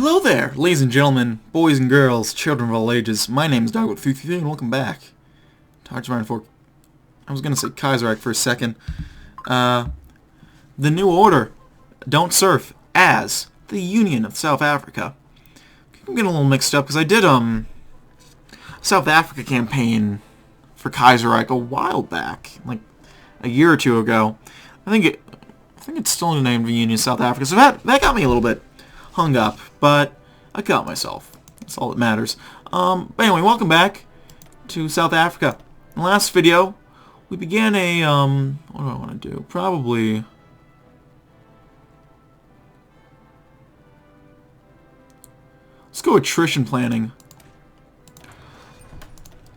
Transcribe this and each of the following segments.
Hello there, ladies and gentlemen, boys and girls, children of all ages. My name is DB333 and welcome back to Hearts of Iron 4. I was going to say Kaiserreich for a second. The New Order don't surf as the Union of South Africa. I'm getting a little mixed up because I did South Africa campaign for Kaiserreich a while back, like a year or two ago. I think it's still named the Union of South Africa, so that got me a little bit hung up, but I caught myself. That's all that matters. But anyway, welcome back to South Africa. In the last video, we began a, what do I want to do? Probably... let's go attrition planning.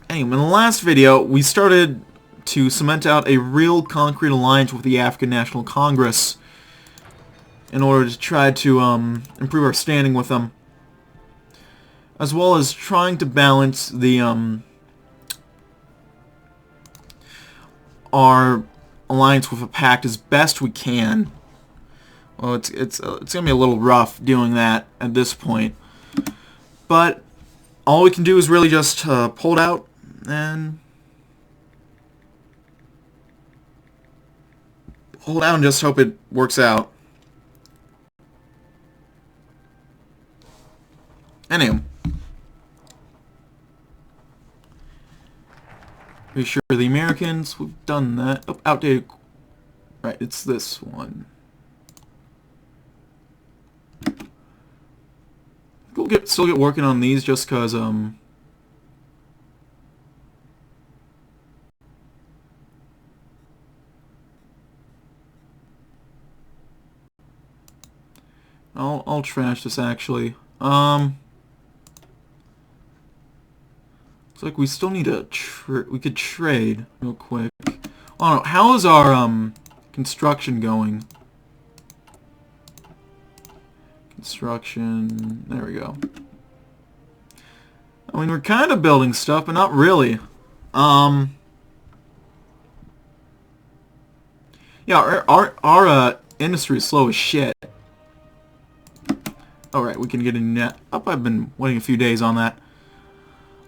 Anyway, in the last video, we started to cement out a real concrete alliance with the African National Congress in order to try to improve our standing with them, as well as trying to balance the our alliance with a pact as best we can. Well, it's gonna be a little rough doing that at this point, but all we can do is really just pull it out and just hope it works out. Anyway, reassure the Americans. We've done that. Oh, outdated. Right, it's this one. We'll still get working on these just cause I'll trash this actually. Looks like we still need a we could trade real quick. Oh no, how is our construction going? Construction, there we go. I mean, we're kind of building stuff, but not really. Yeah, our industry is slow as shit. Alright, we can get a net. I've been waiting a few days on that.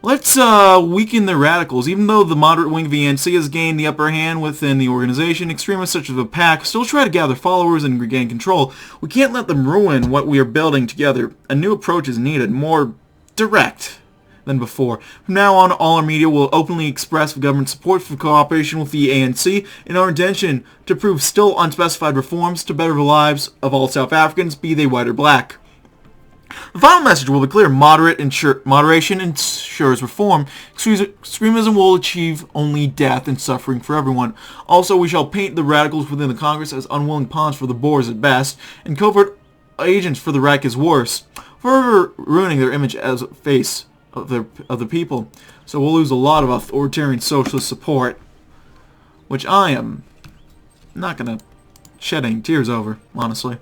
Let's weaken the radicals. Even though the moderate wing of the ANC has gained the upper hand within the organization, extremists such as the PAC still try to gather followers and regain control. We can't let them ruin what we are building together. A new approach is needed, more direct than before. From now on, all our media will openly express government support for cooperation with the ANC in our intention to prove still unspecified reforms to better the lives of all South Africans, be they white or black. The final message will be clear. Moderation ensures reform. Extremism will achieve only death and suffering for everyone. Also, we shall paint the radicals within the Congress as unwilling pawns for the Boers at best, and covert agents for the Reich as worse, further ruining their image as face of the people. So we'll lose a lot of authoritarian socialist support, which I am not going to shed any tears over, honestly.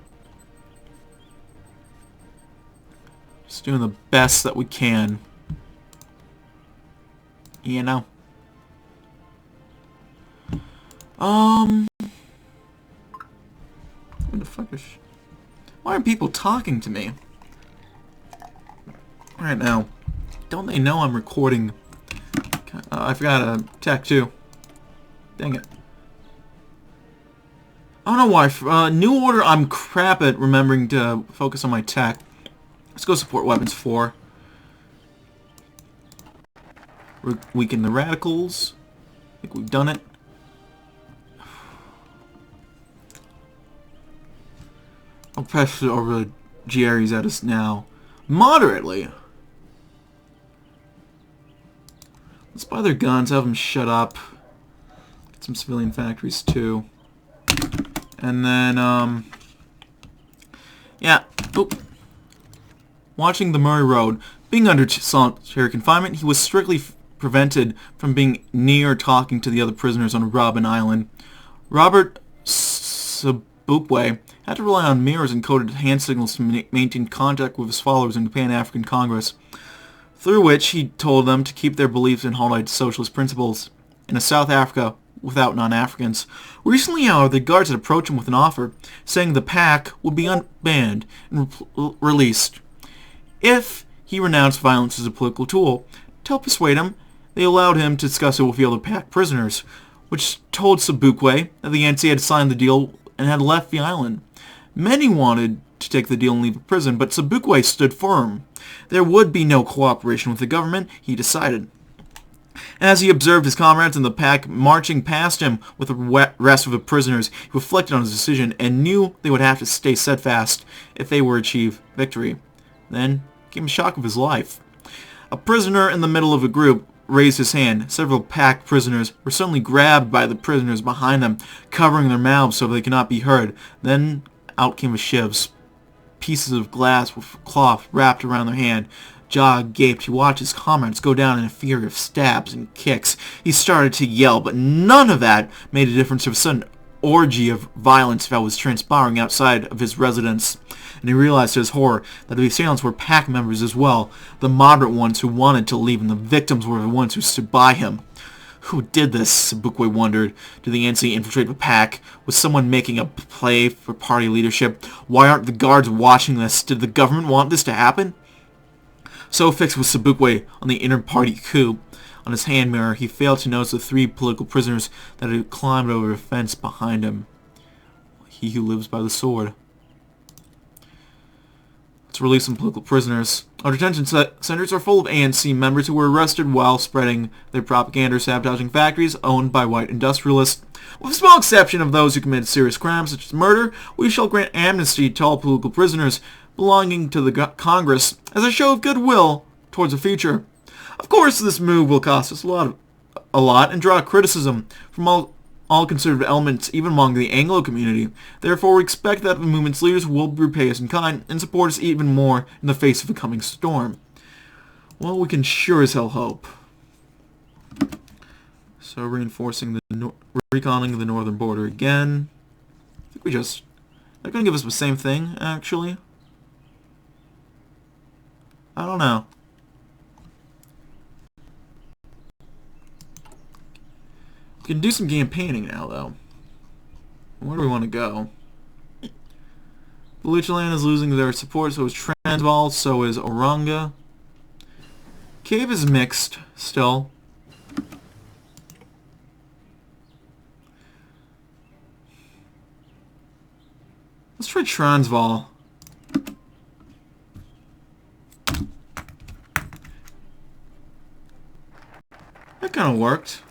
Just doing the best that we can. You know. What the fuck is... why are people talking to me right now? Don't they know I'm recording? I forgot a tech too. Dang it. I don't know why. New Order, I'm crap at remembering to focus on my tech. Let's go support weapons 4. Weaken the radicals. I think we've done it. I'll press over the GREs at us now. Moderately. Let's buy their guns, have them shut up. Get some civilian factories too. And then, yeah. Oop. Watching the Murray Road. Being under solitary confinement, he was strictly prevented from being near or talking to the other prisoners on Robben Island. Robert Sobukwe had to rely on mirrors and coded hand signals to maintain contact with his followers in the Pan-African Congress, through which he told them to keep their beliefs and hold socialist principles in a South Africa without non-Africans. Recently, however, the guards had approached him with an offer, saying the PAC would be unbanned and released if he renounced violence as a political tool. To help persuade him, they allowed him to discuss it with the other pack prisoners, which told Sobukwe that the ANC had signed the deal and had left the island. Many wanted to take the deal and leave the prison, but Sobukwe stood firm. There would be no cooperation with the government, he decided. As he observed his comrades in the pack marching past him with the rest of the prisoners, he reflected on his decision and knew they would have to stay steadfast if they were to achieve victory. Then came a shock of his life. A prisoner in the middle of a group raised his hand. Several pack prisoners were suddenly grabbed by the prisoners behind them, covering their mouths so they could not be heard. Then out came the shivs, pieces of glass with cloth wrapped around their hand. Jaw gaped. He watched his comrades go down in a fury of stabs and kicks. He started to yell, but none of that made a difference to a sudden orgy of violence that was transpiring outside of his residence. And he realized to his horror that the assailants were pack members as well, the moderate ones who wanted to leave, and the victims were the ones who stood by him. Who did this? Sobukwe wondered. Did the ANC infiltrate the pack? Was someone making a play for party leadership? Why aren't the guards watching this? Did the government want this to happen? So fixed was Sobukwe on the inter-party coup. On his hand mirror, he failed to notice the 3 political prisoners that had climbed over a fence behind him. He who lives by the sword. Let's release some political prisoners. Our detention centers are full of ANC members who were arrested while spreading their propaganda or sabotaging factories owned by white industrialists. With a small exception of those who committed serious crimes such as murder, we shall grant amnesty to all political prisoners belonging to the Congress as a show of goodwill towards the future. Of course, this move will cost us a lot and draw criticism from all conservative elements, even among the Anglo community. Therefore, we expect that the movement's leaders will repay us in kind and support us even more in the face of a coming storm. Well, we can sure as hell hope. So, reinforcing reconning the northern border again. I think they're going to give us the same thing, actually. I don't know. We can do some campaigning now, though. Where do we want to go? Luchaland is losing their support, so is Transvaal, so is Oranga. Cave is mixed, still. Let's try Transvaal. That kind of worked.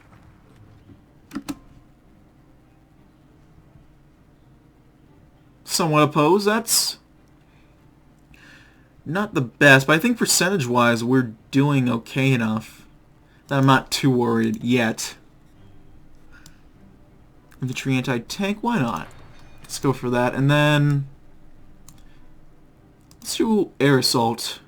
Somewhat opposed. That's not the best, but I think percentage-wise we're doing okay enough that I'm not too worried yet. Infantry anti-tank, why not? Let's go for that, and then let's do air assault.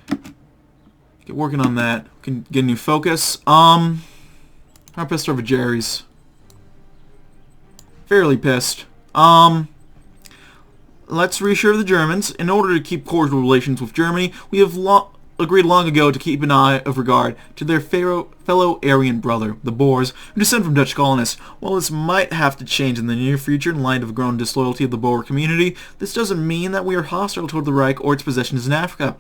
Get working on that. We can get a new focus. I'm pissed over Jerry's. Fairly pissed. Let's reassure the Germans. In order to keep cordial relations with Germany, we have agreed long ago to keep an eye of regard to their fellow Aryan brother, the Boers, who descend from Dutch colonists. While this might have to change in the near future in light of the growing disloyalty of the Boer community, this doesn't mean that we are hostile toward the Reich or its possessions in Africa.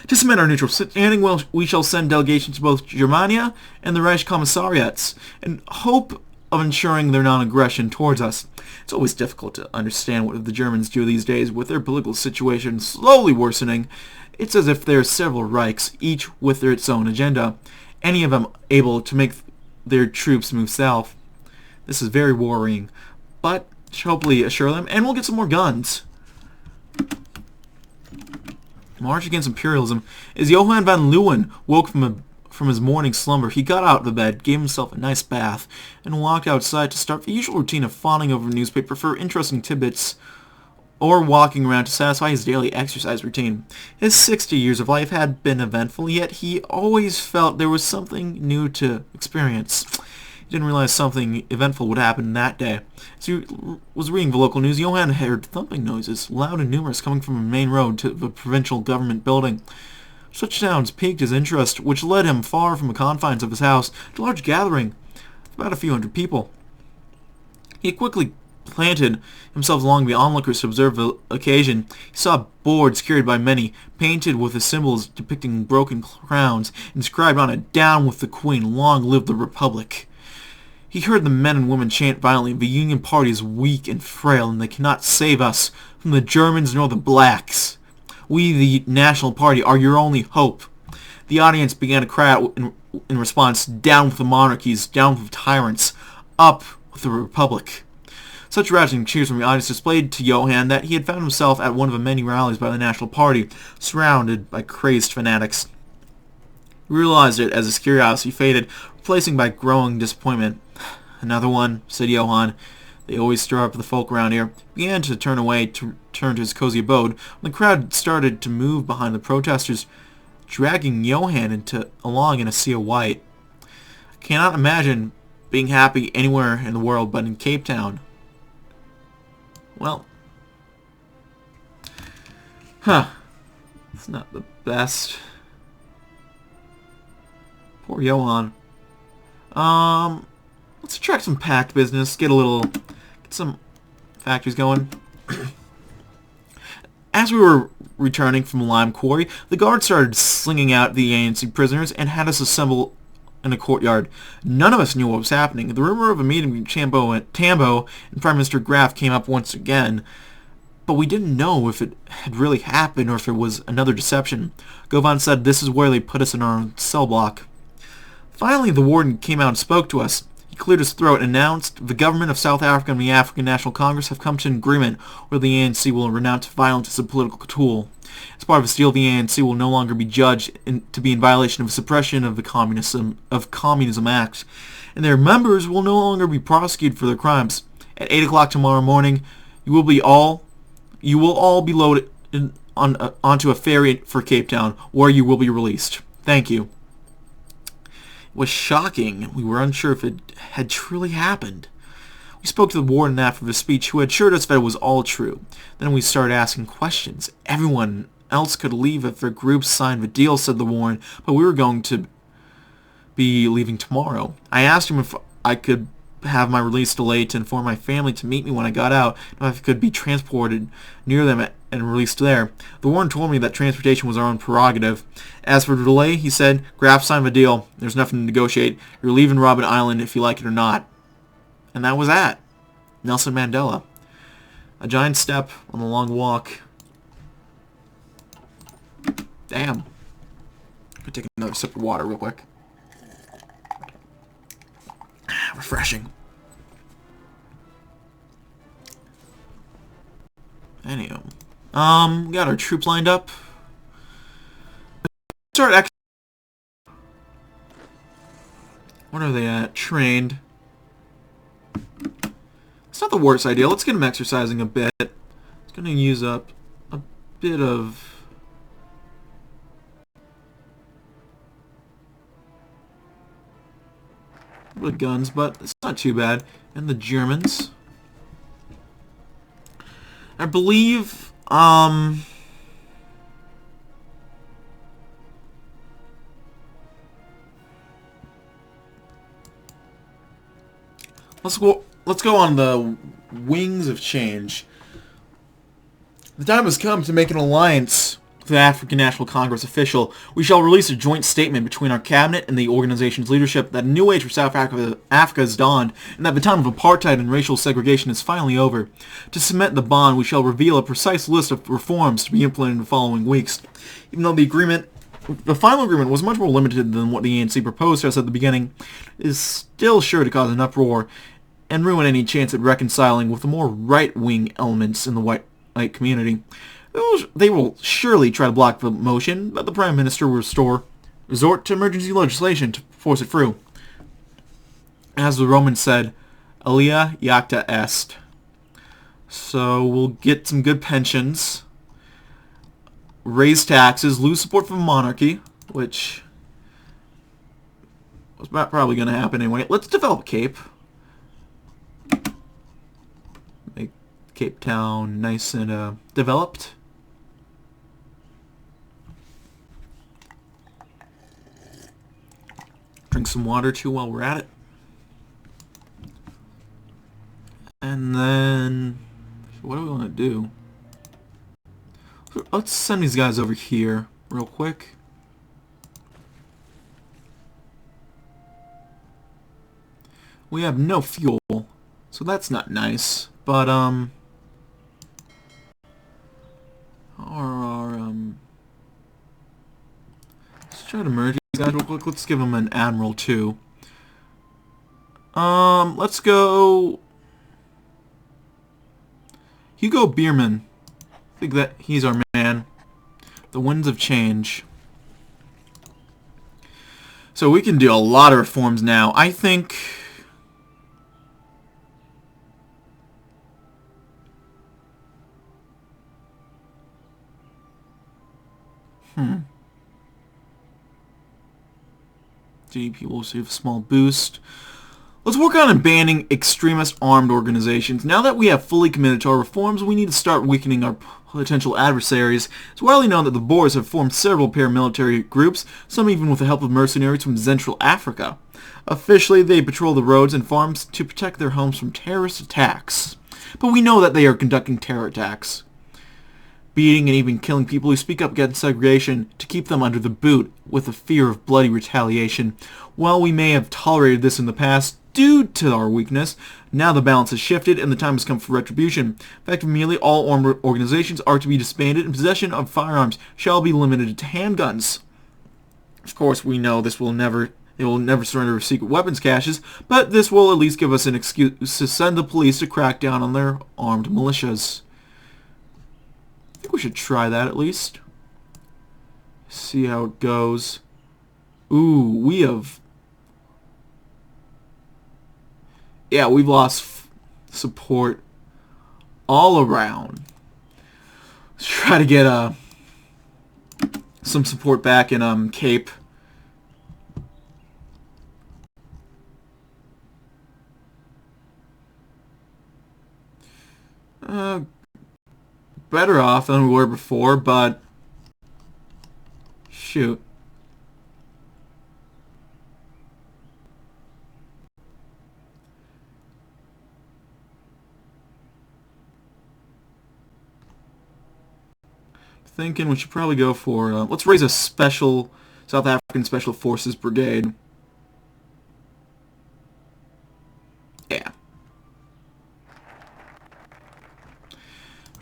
To cement our neutral standing, we shall send delegations to both Germania and the Reich commissariats, in hope of ensuring their non-aggression towards us. It's always difficult to understand what the Germans do these days with their political situation slowly worsening. It's as if there are several Reichs, each with its own agenda, any of them able to make their troops move south. This is very worrying, but should hopefully assure them, and we'll get some more guns. March against imperialism. As Johann van Leeuwen woke from his morning slumber, he got out of the bed, gave himself a nice bath, and walked outside to start the usual routine of fawning over a newspaper for interesting tidbits, or walking around to satisfy his daily exercise routine. His 60 years of life had been eventful, yet he always felt there was something new to experience. He didn't realize something eventful would happen that day. As he was reading the local news, Johann heard thumping noises, loud and numerous, coming from the main road to the provincial government building. Such sounds piqued his interest, which led him far from the confines of his house to a large gathering of about a few hundred people. He quickly planted himself along the onlookers to observe the occasion. He saw boards carried by many, painted with the symbols depicting broken crowns, inscribed on it, "Down with the Queen, long live the Republic." He heard the men and women chant violently, "The Union Party is weak and frail, and they cannot save us from the Germans nor the blacks. We, the National Party, are your only hope." The audience began to cry out in response, "Down with the monarchies, down with the tyrants, up with the Republic." Such rousing cheers from the audience displayed to Johann that he had found himself at one of the many rallies by the National Party, surrounded by crazed fanatics. He realized it as his curiosity faded, replacing by growing disappointment. "Another one," said Johann. "They always stir up the folk around here." He began to turn to his cozy abode, when the crowd started to move behind the protesters, dragging Johann along in a sea of white. "I cannot imagine being happy anywhere in the world but in Cape Town." Well, it's not the best. Poor Johann. Let's attract some packed business. Get some factories going. As we were returning from the lime quarry, the guards started slinging out the ANC prisoners and had us assemble in a courtyard. None of us knew what was happening. The rumor of a meeting between Tambo and Prime Minister Graf came up once again, but we didn't know if it had really happened or if it was another deception. Govan said this is where they put us in our cell block. Finally, the warden came out and spoke to us. He cleared his throat and announced, "The government of South Africa and the African National Congress have come to an agreement where the ANC will renounce violence as a political tool. As part of this deal, the ANC will no longer be judged to be in violation of suppression of the Communism Act, and their members will no longer be prosecuted for their crimes. At 8 o'clock tomorrow morning, you will all be loaded onto a ferry for Cape Town, where you will be released. Thank you." It was shocking. We were unsure if it had truly happened. We spoke to the warden after the speech, who assured us that it was all true. Then we started asking questions. "Everyone else could leave if their groups signed the deal," said the warden, "but we were going to be leaving tomorrow." I asked him if I could have my release delayed to inform my family to meet me when I got out, and if I could be transported near them and released there. The warden told me that transportation was our own prerogative. As for the delay, he said, "Graf signed the deal. There's nothing to negotiate. You're leaving Robben Island if you like it or not." And that was that. Nelson Mandela. A giant step on the long walk. Damn. I'm gonna take another sip of water real quick. Refreshing. Anyhow. We got our troops lined up. What are they at? Trained. It's not the worst idea. Let's get them exercising a bit. It's going to use up a bit of... with guns, but it's not too bad. And the Germans. I believe, let's go on the wings of change. The time has come to make an alliance with the African National Congress official. We shall release a joint statement between our cabinet and the organization's leadership that a new age for South Africa has dawned, and that the time of apartheid and racial segregation is finally over. To cement the bond, we shall reveal a precise list of reforms to be implemented in the following weeks. Even though the final agreement was much more limited than what the ANC proposed to us at the beginning, it is still sure to cause an uproar and ruin any chance at reconciling with the more right-wing elements in the white community. They will surely try to block the motion, but the Prime Minister will resort to emergency legislation to force it through. As the Romans said, alia jacta est. So we'll get some good pensions, raise taxes, lose support from monarchy, which was probably going to happen anyway. Let's develop Cape. Make Cape Town nice and developed. Drink some water too while we're at it. And then, what do we want to do? Let's send these guys over here real quick. We have no fuel, so that's not nice. But let's try to merge these guys real quick. Let's give them an admiral too. Let's go Hugo Bierman. I think that he's our man. The winds of change. So we can do a lot of reforms now. I think GDP will receive a small boost. Let's work on banning extremist armed organizations. Now that we have fully committed to our reforms, we need to start weakening our potential adversaries. It's widely known that the Boers have formed several paramilitary groups, some even with the help of mercenaries from Central Africa. Officially, they patrol the roads and farms to protect their homes from terrorist attacks. But we know that they are conducting terror attacks, beating and even killing people who speak up against segregation to keep them under the boot with the fear of bloody retaliation. While we may have tolerated this in the past due to our weakness, now the balance has shifted and the time has come for retribution. In fact, immediately all armed organizations are to be disbanded and possession of firearms shall be limited to handguns. Of course, we know they will never surrender secret weapons caches, but this will at least give us an excuse to send the police to crack down on their armed militias. I think we should try that at least. See how it goes. Ooh, we have... Yeah, we've lost support all around. Let's try to get some support back in Cape. Better off than we were before, but shoot. Thinking we should probably go for let's raise a special South African Special Forces Brigade. Yeah.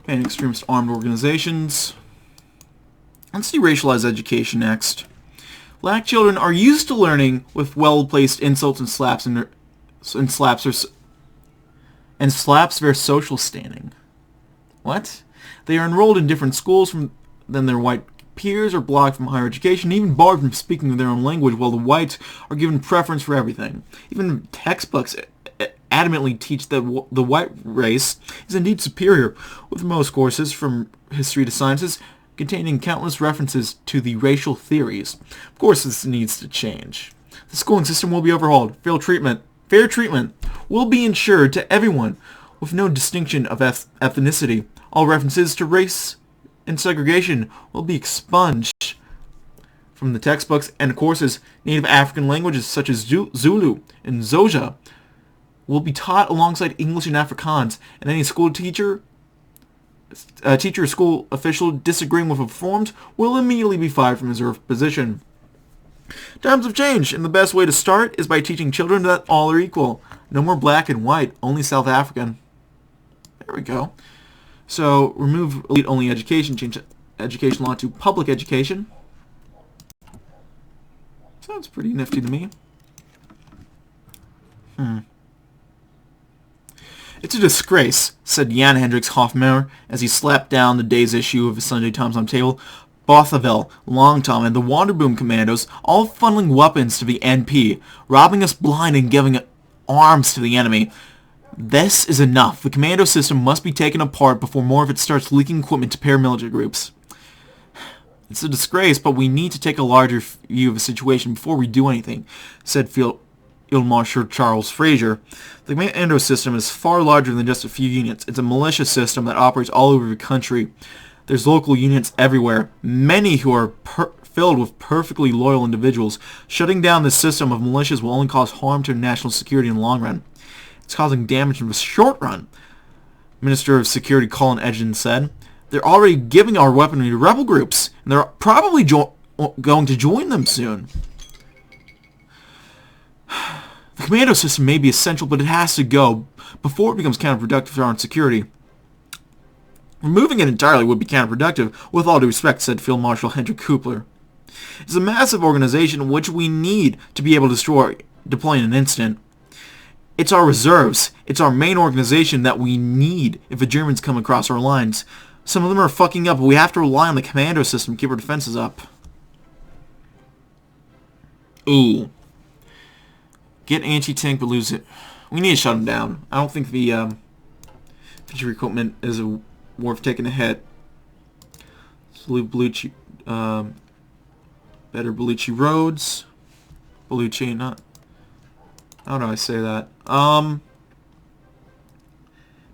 And extremist armed organizations. Let's do racialized education next. Black children are used to learning with well-placed insults and slaps their social standing. What? They are enrolled in different schools than their white peers, are blocked from higher education, even barred from speaking their own language, while the whites are given preference for everything. Even textbooks adamantly teach that the white race is indeed superior, with most courses, from history to sciences, containing countless references to the racial theories. Of course, this needs to change. The schooling system will be overhauled. Fair treatment will be ensured to everyone, with no distinction of ethnicity. All references to race and segregation will be expunged from the textbooks and courses. Native African languages such as Zulu and Xhosa will be taught alongside English and Afrikaans, and any school teacher or school official disagreeing with reforms will immediately be fired from his or her position. Times have changed, and the best way to start is by teaching children that all are equal. No more black and white, only South African. There we go. So, remove elite-only education, change education law to public education. Sounds pretty nifty to me. It's a disgrace, said Jan Hendricks Hofmeier as he slapped down the day's issue of his Sunday Times on the table. Bothaville, Long Tom, and the Wanderboom Commandos all funneling weapons to the NP, robbing us blind and giving arms to the enemy. This is enough. The commando system must be taken apart before more of it starts leaking equipment to paramilitary groups. It's a disgrace, but we need to take a larger view of the situation before we do anything, said Field Marshal Charles Fraser. The commando system is far larger than just a few units. It's a militia system that operates all over the country. There's local units everywhere, many who are filled with perfectly loyal individuals. Shutting down this system of militias will only cause harm to national security in the long run. It's causing damage in the short run, Minister of Security Colin Edgin said. They're already giving our weaponry to rebel groups, and they're probably going to join them soon. The Commando system may be essential, but it has to go before it becomes counterproductive for our security. Removing it entirely would be counterproductive, with all due respect, said Field Marshal Hendrik Kupler. It's a massive organization which we need to be able to deploy in an instant. It's our reserves. It's our main organization that we need if the Germans come across our lines. Some of them are fucking up, but we have to rely on the Commando system to keep our defenses up. Ooh. Get anti-tank, but lose it. We need to shut them down. I don't think the infantry equipment is worth taking a hit. Salute Bellucci. Better Bellucci roads. Bellucci, not... How do I say that?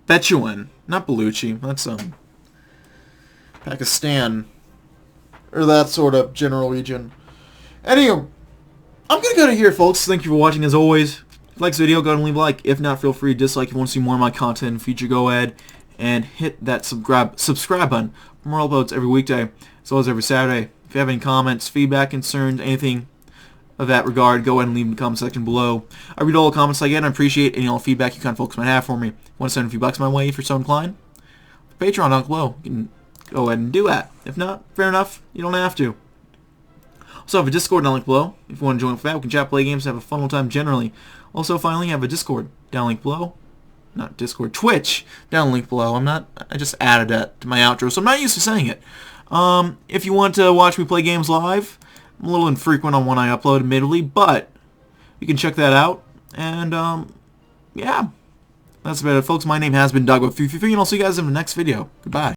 Bechuan, not Bellucci. That's Pakistan, or that sort of general region. Anyway, I'm gonna go to here, folks. Thank you for watching. As always, if you like this video, go ahead and leave a like. If not, feel free to dislike. If you want to see more of my content in the future, go ahead and hit that subscribe button. More uploads every weekday, as well as every Saturday. If you have any comments, feedback, concerns, anything of that regard, go ahead and leave in the comment section below. I read all the comments I get, and I appreciate any all feedback you kind of folks might have for me. If you want to send a few bucks my way if you're so inclined, Patreon down below. You can go ahead and do that. If not, fair enough, you don't have to. Also, I have a Discord down link below. If you want to join with that, we can chat, play games, and have a fun old time generally. Also, finally, I have a Discord down link below. Not Discord, Twitch down link below. I just added that to my outro, so I'm not used to saying it. If you want to watch me play games live, I'm a little infrequent on when I upload, admittedly, but you can check that out. And, yeah. That's about it, folks. My name has been Doggo333, and I'll see you guys in the next video. Goodbye.